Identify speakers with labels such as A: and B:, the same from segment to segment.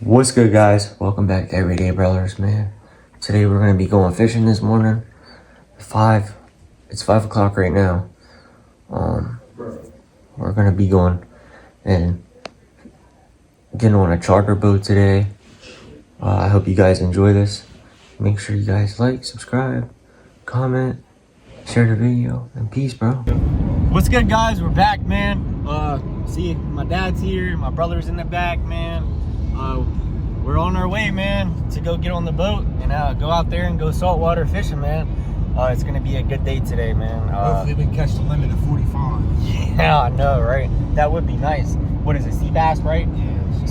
A: What's good, guys? Welcome back to Everyday Brothers, man. Today we're gonna be going fishing this morning. It's 5 o'clock right now. We're gonna be going and getting on a charter boat today. I hope you guys enjoy this. Make sure you guys like, subscribe, comment, share the video, and peace, bro.
B: What's good, guys? We're back, man. See, my dad's here, my brother's in the back, man. We're on our way, man, to go get on the boat and go out there and go saltwater fishing, man. It's gonna be a good day today, man.
C: Hopefully we can catch the limit of 45.
B: Yeah, I know, right? That would be nice. What is it, sea bass, right?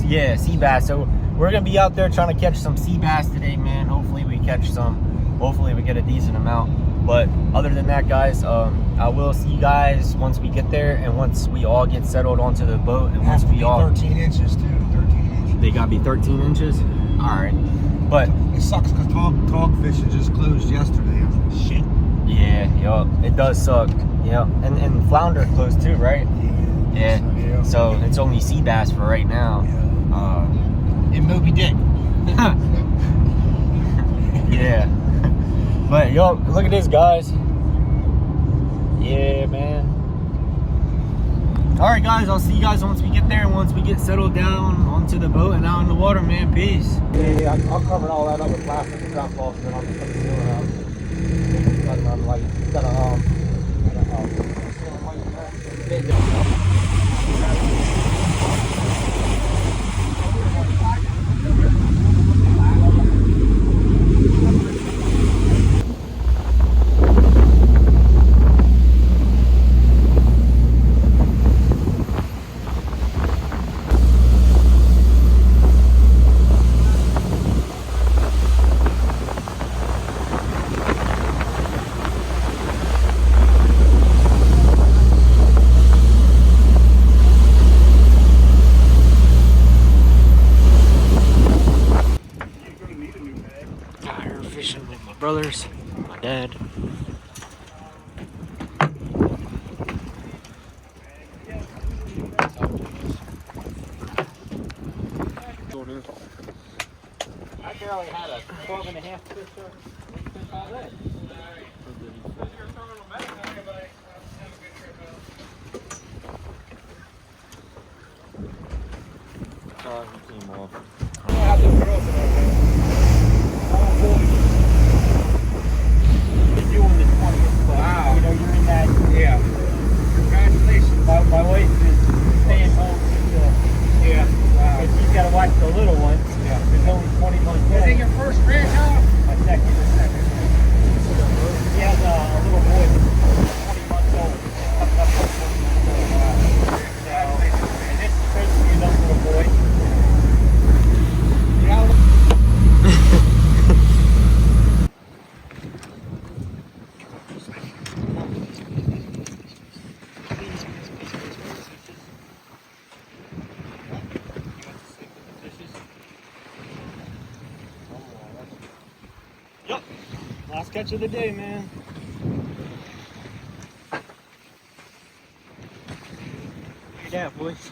B: Yeah, sea bass. So we're gonna be out there trying to catch some sea bass today, man. Hopefully we catch some. Hopefully we get a decent amount. But other than that, guys, I will see you guys once we get there and once we all get settled onto the boat and once we all
C: 13 inches too. 13 inches.
B: They gotta be 13 inches. All right, but
C: it sucks because tog fishing just closed yesterday. I was like, shit.
B: yeah, it does suck. Yeah, and flounder closed too, right? Yeah. So it's only sea bass for right now.
C: And Moby Dick.
B: Yeah. But look at this, guys. Yeah, man. All right, guys, I'll see you guys once we get there and once we get settled down onto the boat and out in the water, man. Peace.
C: Yeah, I'll cover all that up with plastic and drop off, and then I'll just put the sealer out.
B: Fishing with my brothers, my dad.
D: I barely had a 12 and a half fish all day.
B: Oh, he came off.
D: You're doing the 20th, but
C: Wow.
D: you know, you're in that.
C: Yeah. Congratulations.
D: My wife is staying home still.
C: Yeah. Wow.
D: And she's got to watch the little one.
C: Yeah.
D: There's only 20 months
C: Is
D: old.
C: it your first grandchild?
D: My second. She has a little boy that's 20 months old. And this is supposed to be another little boy. Yep. Last catch of the day, man. Look at that, boys.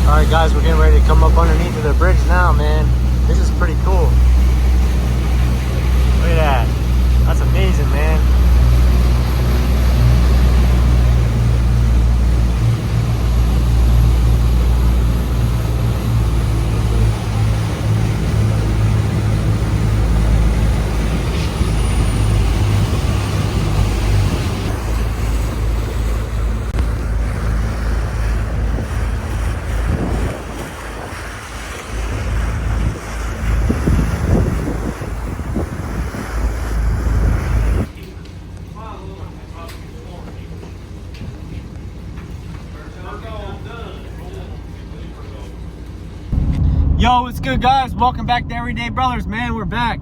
B: Alright, guys, we're getting ready to come up underneath of the bridge now, man. This is pretty cool. Look at that. That's amazing, man. Yo, what's good, guys? Welcome back to Everyday Brothers, man. We're back.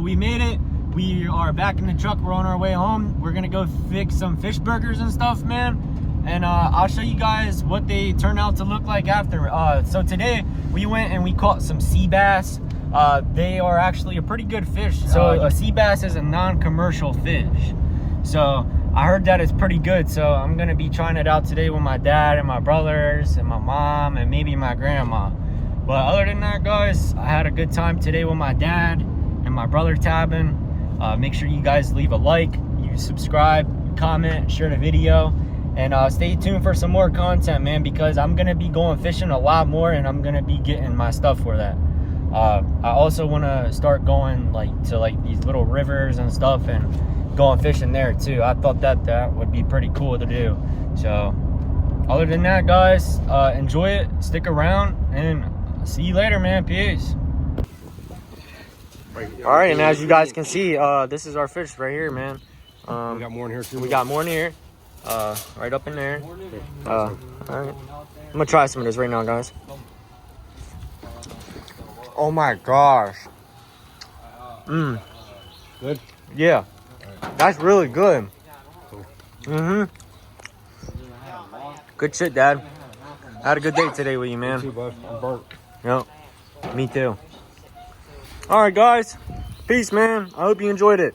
B: We made it. We are back in the truck. We're on our way home. We're gonna go fix some fish burgers and stuff, man. And I'll show you guys what they turn out to look like after. So today we went and we caught some sea bass. They are actually a pretty good fish. So a sea bass is a non-commercial fish. So I heard that it's pretty good. So I'm gonna be trying it out today with my dad and my brothers and my mom and maybe my grandma. But other than that, guys, I had a good time today with my dad and my brother Tabin. Make sure you guys leave a like, you subscribe, you comment, share the video, and stay tuned for some more content, man, because I'm gonna be going fishing a lot more and I'm gonna be getting my stuff for that. I also want to start going to these little rivers and stuff and going fishing there too. I thought that would be pretty cool to do. So other than that, guys, enjoy it, stick around, and see you later, man. Peace. All right, and as you guys can see, this is our fish right here, man.
C: We got more in here too.
B: We got more in here, right up in there. All right, I'm gonna try some of this right now, guys. Oh my gosh.
C: Good?
B: Yeah, that's really good. Good shit, Dad. I had a good day today with you, man.
C: Too, bud. I'm burnt.
B: Yep, me too. All right, guys. Peace, man. I hope you enjoyed it.